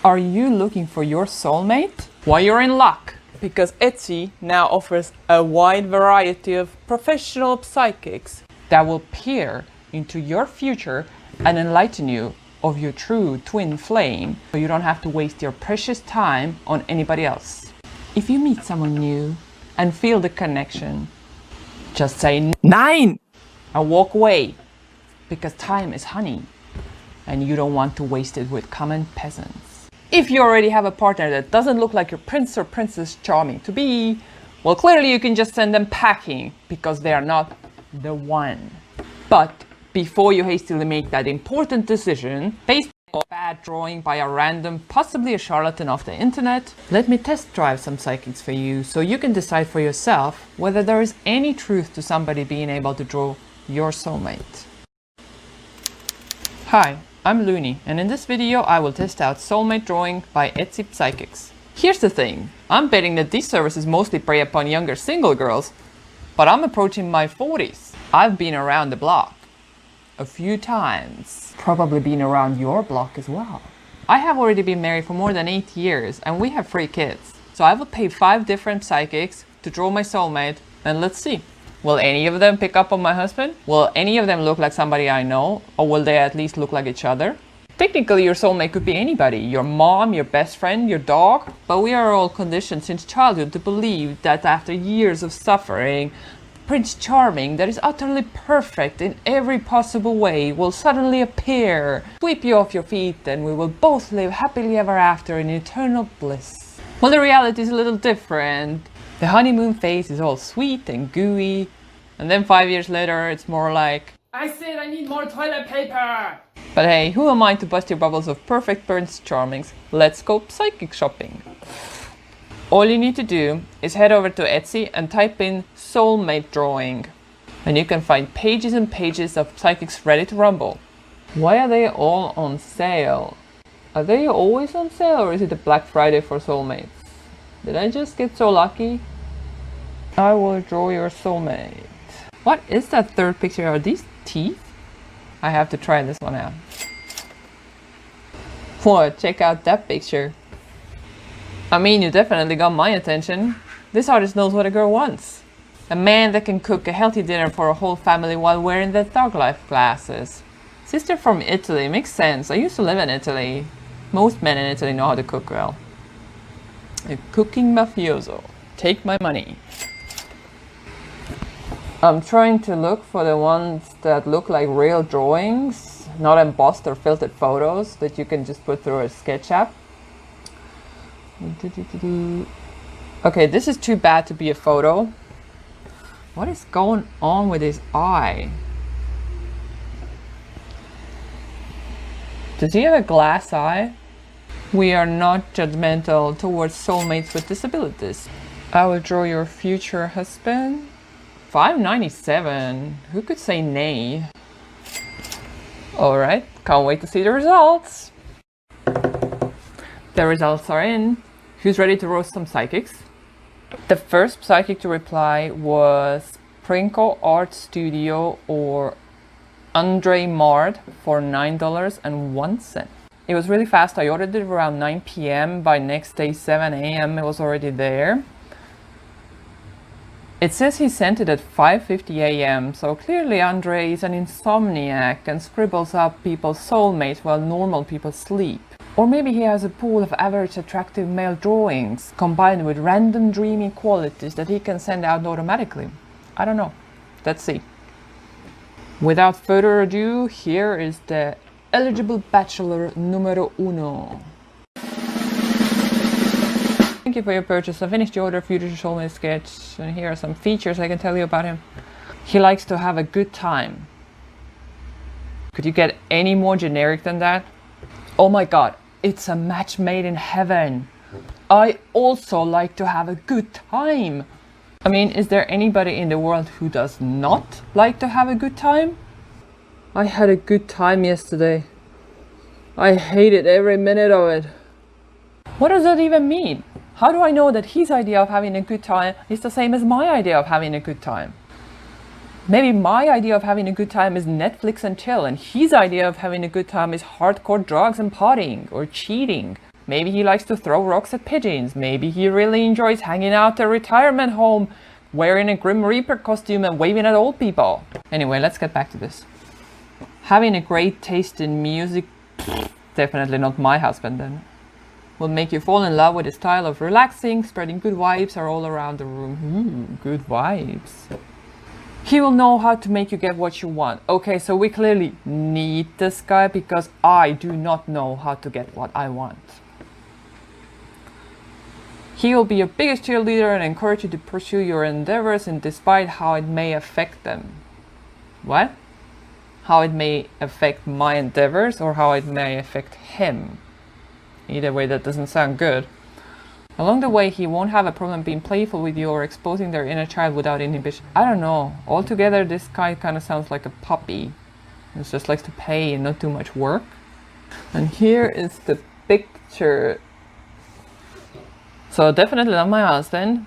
Are you looking for your soulmate? Well, you're in luck, because Etsy now offers a wide variety of professional psychics that will peer into your future and enlighten you of your true twin flame, so you don't have to waste your precious time on anybody else. If you meet someone new and feel the connection, just say "Nein" and walk away, because time is honey and you don't want to waste it with common peasants. If you already have a partner that doesn't look like your prince or princess charming to be, well, clearly you can just send them packing, because they are not the one. But before you hastily make that important decision based on bad drawing by a random, possibly a charlatan off the internet, let me test drive some psychics for you so you can decide for yourself whether there is any truth to somebody being able to draw your soulmate. Hi, I'm Looney, and in this video I will test out soulmate drawing by Etsy Psychics. Here's the thing, I'm betting that these services mostly prey upon younger single girls, but I'm approaching my 40s. I've been around the block a few times. Probably been around your block as well. I have already been married for more than 8 years and we have 3 kids. So I will pay 5 different psychics to draw my soulmate, and let's see. Will any of them pick up on my husband? Will any of them look like somebody I know? Or will they at least look like each other? Technically, your soulmate could be anybody. Your mom, your best friend, your dog. But we are all conditioned since childhood to believe that after years of suffering, Prince Charming, that is utterly perfect in every possible way, will suddenly appear, sweep you off your feet, and we will both live happily ever after in eternal bliss. Well, the reality is a little different. The honeymoon phase is all sweet and gooey, and then 5 years later it's more like, I said I need more toilet paper! But hey, who am I to bust your bubbles of perfect Prince Charmings? Let's go psychic shopping. All you need to do is head over to Etsy and type in soulmate drawing, and you can find pages and pages of psychics ready to rumble. Why are they all on sale? Are they always on sale, or is it a Black Friday for soulmates? Did I just get so lucky? I will draw your soulmate. What is that third picture? Are these teeth? I have to try this one out. Whoa, check out that picture. I mean, you definitely got my attention. This artist knows what a girl wants. A man that can cook a healthy dinner for a whole family while wearing their thug life glasses. Sister from Italy, makes sense. I used to live in Italy. Most men in Italy know how to cook well. A cooking mafioso. Take my money. I'm trying to look for the ones that look like real drawings, not embossed or filtered photos that you can just put through a sketch app. Okay, this is too bad to be a photo. What is going on with his eye? Does he have a glass eye? We are not judgmental towards soulmates with disabilities. I will draw your future husband. $5.97. Who could say nay? Alright, can't wait to see the results. The results are in. Who's ready to roast some psychics? The first psychic to reply was Prinko Art Studio, or Andre Mard, for $9.01. It was really fast. I ordered it around 9 p.m. By next day 7 a.m. it was already there. It says he sent it at 5:50 a.m. so clearly Andre is an insomniac and scribbles up people's soulmates while normal people sleep. Or maybe he has a pool of average attractive male drawings combined with random dreamy qualities that he can send out automatically. I don't know. Let's see. Without further ado, here is the eligible bachelor numero uno. Thank you for your purchase. I finished the order, future soulmate sketch, and here are some features I can tell you about him. He likes to have a good time. Could you get any more generic than that? Oh my god, it's a match made in heaven. I also like to have a good time. I mean, is there anybody in the world who does not like to have a good time? I had a good time yesterday. I hated every minute of it. What does that even mean? How do I know that his idea of having a good time is the same as my idea of having a good time? Maybe my idea of having a good time is Netflix and chill, and his idea of having a good time is hardcore drugs and partying or cheating. Maybe he likes to throw rocks at pigeons. Maybe he really enjoys hanging out at a retirement home, wearing a Grim Reaper costume and waving at old people. Anyway, let's get back to this. Having a great taste in music, definitely not my husband then. Will make you fall in love with his style of relaxing, spreading good vibes are all around the room. Good vibes. He will know how to make you get what you want. Okay, so we clearly need this guy because I do not know how to get what I want. He will be your biggest cheerleader and encourage you to pursue your endeavors, and despite how it may affect them. What? How it may affect my endeavors or how it may affect him. Either way, that doesn't sound good. Along the way, he won't have a problem being playful with you or exposing their inner child without inhibition. I don't know. Altogether, this guy kind of sounds like a puppy. He just likes to pay and not too much work. And here is the picture. So definitely not my husband.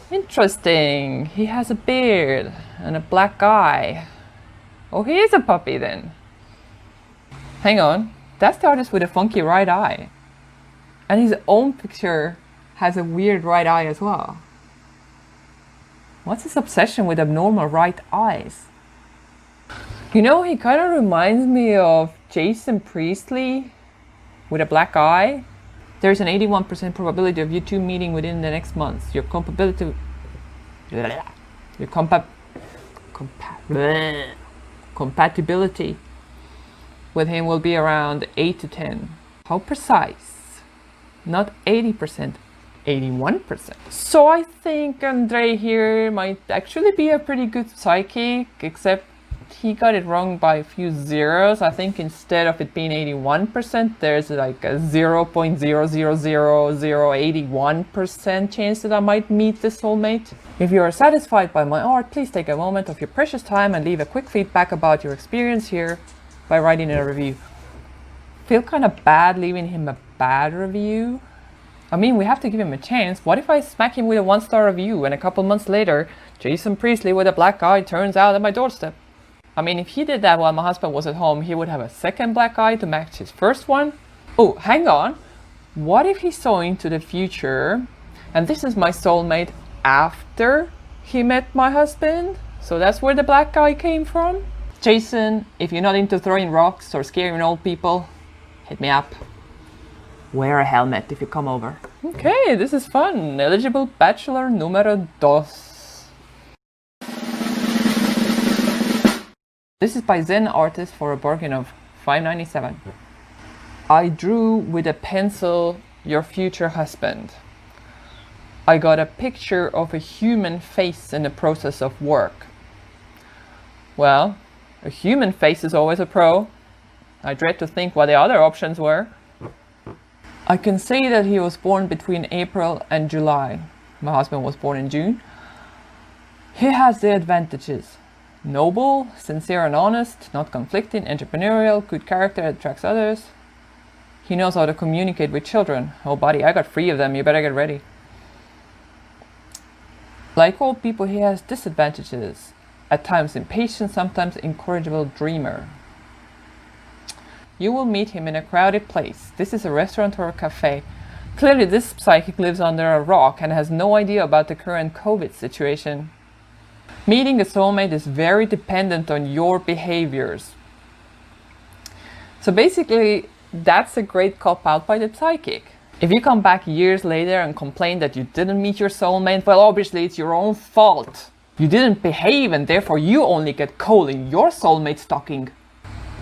Interesting. He has a beard and a black eye. Oh, he is a puppy then. Hang on. That's the artist with a funky right eye. And his own picture has a weird right eye as well. What's his obsession with abnormal right eyes? You know, he kind of reminds me of Jason Priestley with a black eye. There's an 81% probability of you two meeting within the next month. Your compatibility with him will be around 8 to 10. How precise? Not 80%, 81%. So I think Andre here might actually be a pretty good psychic, except he got it wrong by a few zeros. I think instead of it being 81%, there's like a 0.0000081% chance that I might meet the soulmate. If you are satisfied by my art, please take a moment of your precious time and leave a quick feedback about your experience here by writing a review. Feel kind of bad leaving him a bad review. I mean, we have to give him a chance. What if I smack him with a 1-star review and a couple months later, Jason Priestley with a black eye turns out at my doorstep? I mean, if he did that while my husband was at home, he would have a second black eye to match his first one. Oh, hang on. What if he saw into the future and this is my soulmate after he met my husband? So that's where the black eye came from? Jason, if you're not into throwing rocks or scaring old people, hit me up. Wear a helmet if you come over. Okay, this is fun. Eligible bachelor numero dos. This is by Zen Artist for a bargain of $5.97. I drew with a pencil your future husband. I got a picture of a human face in the process of work. Well, a human face is always a pro. I dread to think what the other options were. I can say that he was born between April and July. My husband was born in June. He has the advantages. Noble, sincere and honest, not conflicting, entrepreneurial, good character, attracts others. He knows how to communicate with children. Oh buddy, I got 3 of them, you better get ready. Like all people, he has disadvantages. At times impatient, sometimes incorrigible dreamer. You will meet him in a crowded place. This is a restaurant or a cafe. Clearly this psychic lives under a rock and has no idea about the current COVID situation. Meeting a soulmate is very dependent on your behaviors. So basically, that's a great cop-out by the psychic. If you come back years later and complain that you didn't meet your soulmate, well, obviously it's your own fault. You didn't behave and therefore you only get coal in your soulmate stocking.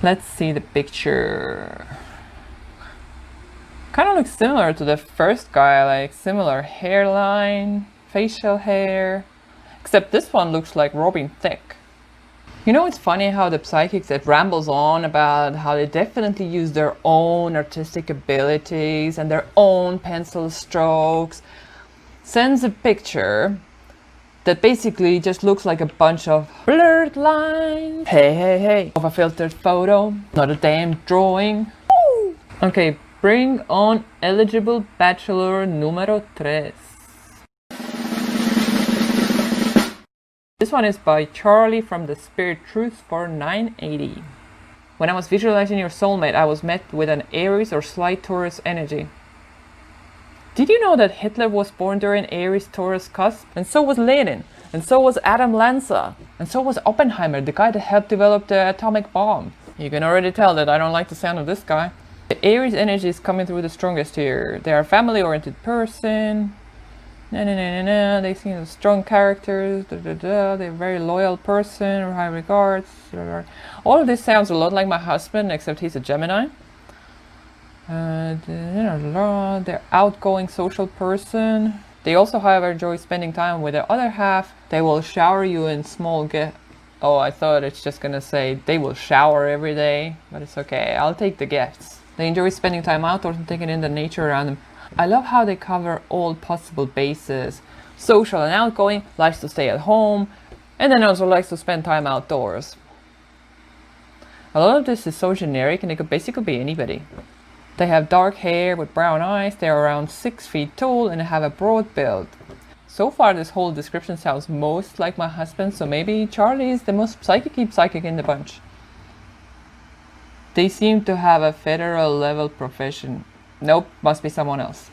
Let's see the picture. Kind of looks similar to the first guy, like similar hairline, facial hair. Except this one looks like Robin Thicke. You know, it's funny how the psychics that rambles on about how they definitely use their own artistic abilities and their own pencil strokes sends a picture that basically just looks like a bunch of blurred lines. Hey, of a filtered photo, not a damn drawing. Woo! Okay, bring on eligible bachelor numero 3. This one is by Charlie from the Spirit Truth for $9.80. When I was visualizing your soulmate, I was met with an Aries or slight Taurus energy. Did you know that Hitler was born during Aries-Taurus cusp? And so was Lenin. And so was Adam Lanza. And so was Oppenheimer, the guy that helped develop the atomic bomb. You can already tell that I don't like the sound of this guy. The Aries energy is coming through the strongest here. They are a family-oriented person. They seem as strong characters. They're a very loyal person, or high regards. All of this sounds a lot like my husband, except he's a Gemini. They're outgoing social person. They also, however, enjoy spending time with their other half. They will shower you in small gifts. Oh, I thought it's just gonna say they will shower every day, but it's okay. I'll take the gifts. They enjoy spending time outdoors and taking in the nature around them. I love how they cover all possible bases. Social and outgoing, likes to stay at home, and then also likes to spend time outdoors. A lot of this is so generic and it could basically be anybody. They have dark hair with brown eyes, they are around 6 feet tall and have a broad build. So far this whole description sounds most like my husband, so maybe Charlie is the most psychic in the bunch. They seem to have a federal level profession. Nope, must be someone else.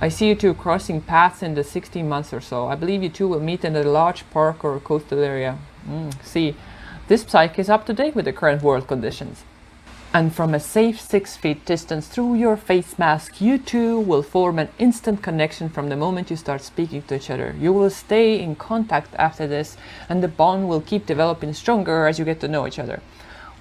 I see you two crossing paths in the 16 months or so. I believe you two will meet in a large park or coastal area. See, this psychic is up to date with the current world conditions. And from a safe 6 feet distance through your face mask, you two will form an instant connection from the moment you start speaking to each other. You will stay in contact after this, and the bond will keep developing stronger as you get to know each other.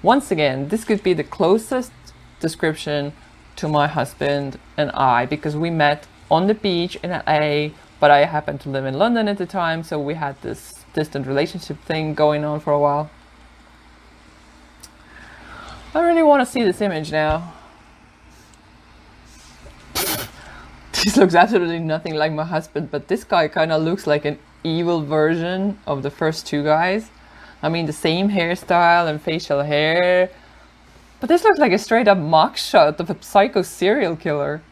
Once again, this could be the closest description to my husband and I, because we met on the beach in LA, but I happened to live in London at the time, so we had this distant relationship thing going on for a while. I really want to see this image now. This looks absolutely nothing like my husband, but this guy kind of looks like an evil version of the first two guys. I mean, the same hairstyle and facial hair. But this looks like a straight up mock shot of a psycho serial killer.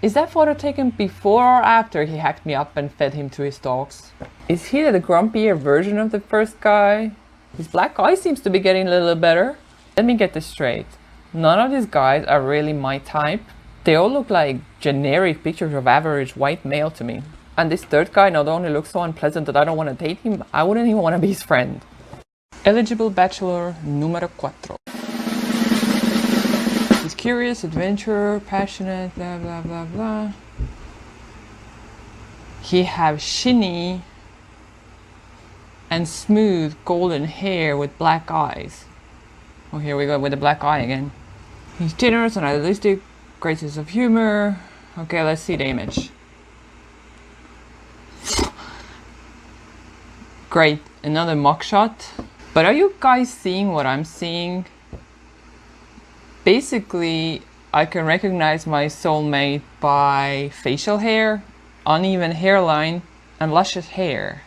Is that photo taken before or after he hacked me up and fed him to his dogs? Is he the grumpier version of the first guy? His black eye seems to be getting a little better. Let me get this straight. None of these guys are really my type. They all look like generic pictures of average white male to me. And this third guy not only looks so unpleasant that I don't want to date him, I wouldn't even want to be his friend. Eligible bachelor numero 4. He's curious, adventurer, passionate, blah blah blah blah. He have shiny and smooth golden hair with black eyes. Oh, here we go with the black eye again. He's generous and idealistic, great sense of humor. Okay, let's see the image. Great, another mock shot. But are you guys seeing what I'm seeing? Basically, I can recognize my soulmate by facial hair, uneven hairline, and luscious hair.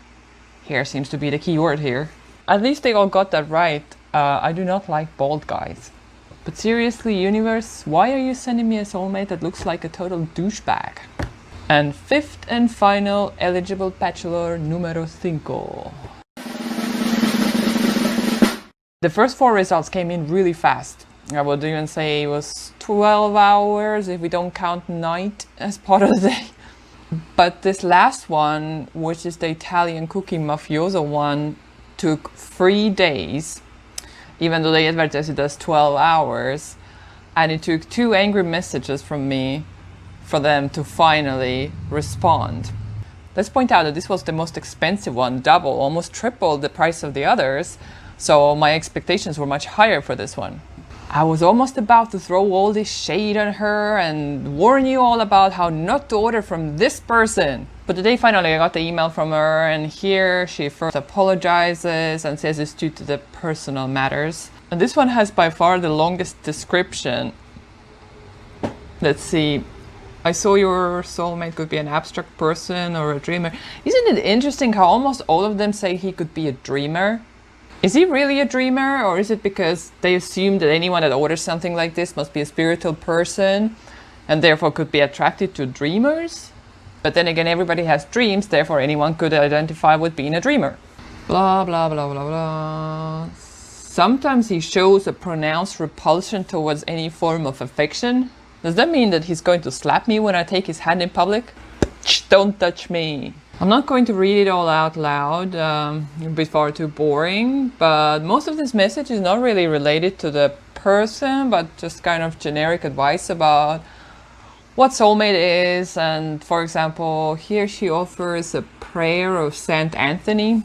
Hair seems to be the key word here. At least they all got that right. I do not like bald guys. But seriously, universe, why are you sending me a soulmate that looks like a total douchebag? And fifth and final eligible bachelor numero 5. The first 4 results came in really fast. I would even say it was 12 hours if we don't count night as part of the day. But this last one, which is the Italian cookie mafioso one, took 3 days, even though they advertised it as 12 hours. And it took 2 angry messages from me for them to finally respond. Let's point out that this was the most expensive one, double, almost triple the price of the others. So my expectations were much higher for this one. I was almost about to throw all this shade on her and warn you all about how not to order from this person. But today finally I got the email from her, and here she first apologizes and says it's due to the personal matters. And this one has by far the longest description. Let's see. I saw your soulmate could be an abstract person or a dreamer. Isn't it interesting how almost all of them say he could be a dreamer? Is he really a dreamer, or is it because they assume that anyone that orders something like this must be a spiritual person and therefore could be attracted to dreamers? But then again, everybody has dreams, therefore anyone could identify with being a dreamer. Blah, blah, blah, blah, blah. Sometimes he shows a pronounced repulsion towards any form of affection. Does that mean that he's going to slap me when I take his hand in public? Don't touch me. I'm not going to read it all out loud, it'd be far too boring, but most of this message is not really related to the person, but just kind of generic advice about what soulmate is. And for example, here she offers a prayer of Saint Anthony.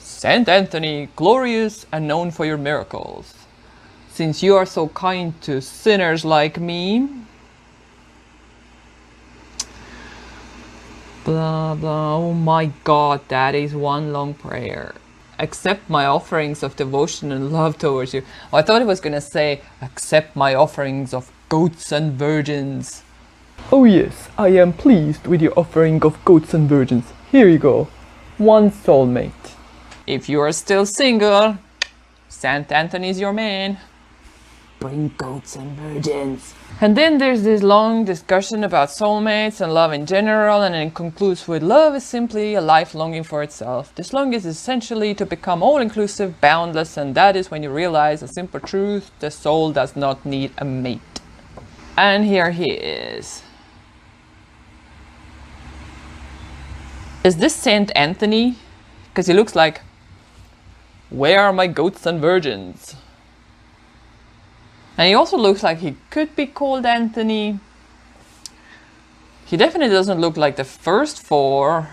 Saint Anthony, glorious and known for your miracles, since you are so kind to sinners like me, blah blah. Oh my god, that is one long prayer. Accept my offerings of devotion and love towards you. Oh, I thought it was gonna say, accept my offerings of goats and virgins. Oh yes, I am pleased with your offering of goats and virgins. Here you go. One soulmate. If you are still single, Saint Anthony is your man. Bring goats and virgins. And then there's this long discussion about soulmates and love in general, and it concludes with, love is simply a life longing for itself. This longing is essentially to become all-inclusive, boundless, and that is when you realize a simple truth: the soul does not need a mate. And here he is. Is this Saint Anthony? Because he looks like, where are my goats and virgins? And he also looks like he could be called Anthony. He definitely doesn't look like the first four.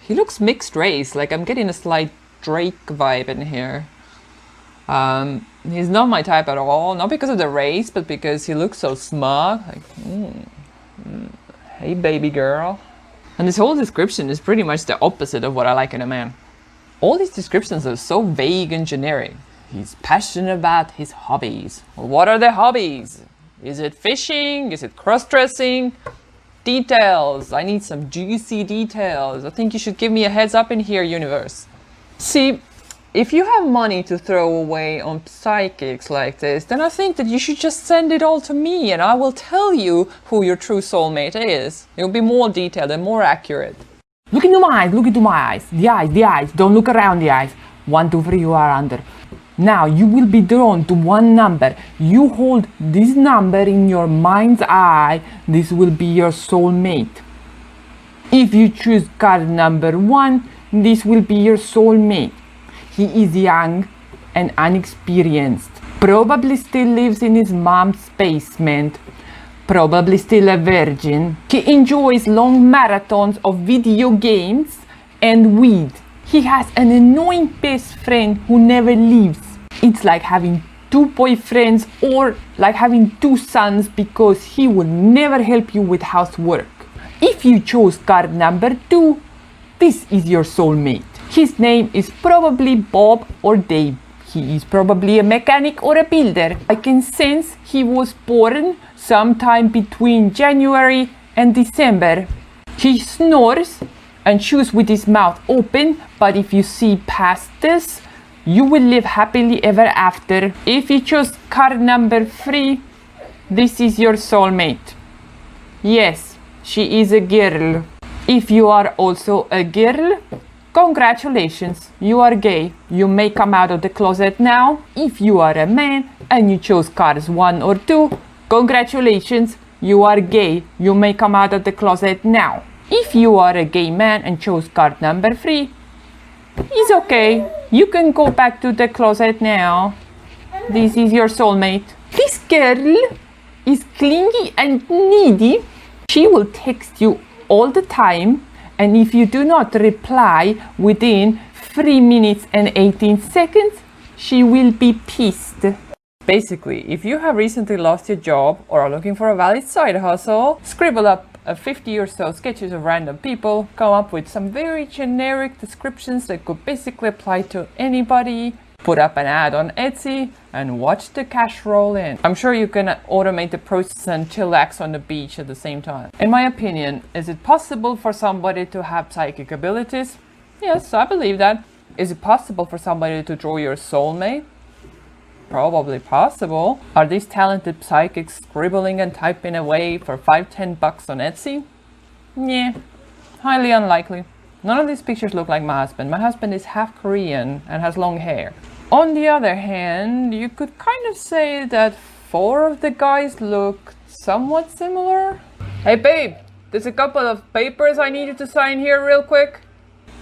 He looks mixed race, like I'm getting a slight Drake vibe in here. He's not my type at all, not because of the race, but because he looks so smug. Like, hey baby girl. And this whole description is pretty much the opposite of what I like in a man. All these descriptions are so vague and generic. He's passionate about his hobbies. Well, what are the hobbies? Is it fishing? Is it cross-dressing? Details. I need some juicy details. I think you should give me a heads up in here, universe. See, if you have money to throw away on psychics like this, then I think that you should just send it all to me and I will tell you who your true soulmate is. It'll be more detailed and more accurate. Look into my eyes, look into my eyes. The eyes, don't look around the eyes. 1, 2, 3, you are under. Now you will be drawn to one number. You hold this number in your mind's eye. This will be your soulmate. If you choose card number 1, this will be your soulmate. He is young and unexperienced. Probably still lives in his mom's basement. Probably still a virgin. He enjoys long marathons of video games and weed. He has an annoying best friend who never leaves. It's like having 2 boyfriends or like having 2 sons, because he will never help you with housework. If you chose card number 2, this is your soulmate. His name is probably Bob or Dave. He is probably a mechanic or a builder. I can sense he was born sometime between January and December. He snores and chews with his mouth open, but if you see past this, you will live happily ever after. If you chose card number 3, this is your soulmate. Yes, she is a girl. If you are also a girl, congratulations, you are gay. You may come out of the closet now. If you are a man and you chose cards 1 or 2, congratulations, you are gay. You may come out of the closet now. If you are a gay man and chose card number 3, it's okay. You can go back to the closet now. This is your soulmate. This girl is clingy and needy. She will text you all the time, and if you do not reply within 3 minutes and 18 seconds, she will be pissed. Basically, if you have recently lost your job or are looking for a valid side hustle, scribble up 50 or so sketches of random people, come up with some very generic descriptions that could basically apply to anybody, put up an ad on Etsy, and watch the cash roll in. I'm sure you can automate the process and chillax on the beach at the same time. In my opinion, is it possible for somebody to have psychic abilities? Yes, I believe that. Is it possible for somebody to draw your soulmate? Probably possible. Are these talented psychics scribbling and typing away for $5-10 on Etsy? Yeah, highly unlikely. None of these pictures look like my husband. My husband is half Korean and has long hair. On the other hand, you could kind of say that 4 of the guys look somewhat similar. Hey babe, there's a couple of papers I need you to sign here real quick.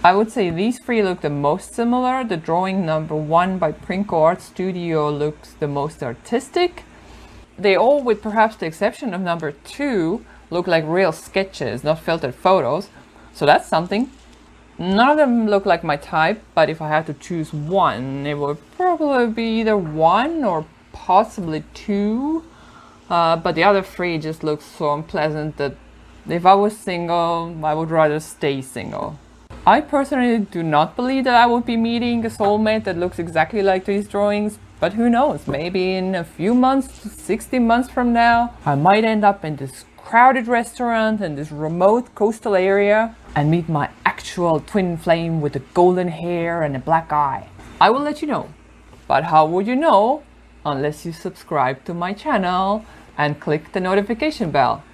I would say these 3 look the most similar. The drawing number 1 by Prinko Art Studio looks the most artistic. They all, with perhaps the exception of number 2, look like real sketches, not filtered photos. So that's something. None of them look like my type, but if I had to choose one, it would probably be either 1 or possibly 2. But the other 3 just look so unpleasant that if I was single, I would rather stay single. I personally do not believe that I would be meeting a soulmate that looks exactly like these drawings, but who knows, maybe in a few months, 60 months from now, I might end up in this crowded restaurant in this remote coastal area and meet my actual twin flame with the golden hair and a black eye. I will let you know, but how would you know unless you subscribe to my channel and click the notification bell?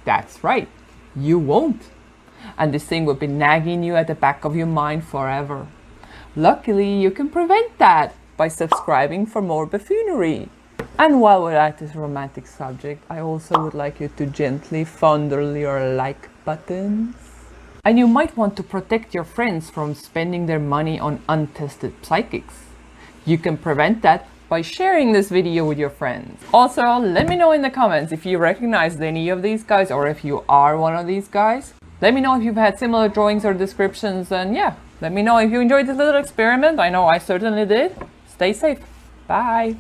That's right, you won't. And this thing will be nagging you at the back of your mind forever. Luckily, you can prevent that by subscribing for more buffoonery. And while we're at this romantic subject, I also would like you to gently fondle your like buttons. And you might want to protect your friends from spending their money on untested psychics. You can prevent that by sharing this video with your friends. Also, let me know in the comments if you recognize any of these guys or if you are one of these guys. Let me know if you've had similar drawings or descriptions, and yeah, let me know if you enjoyed this little experiment. I know I certainly did. Stay safe. Bye.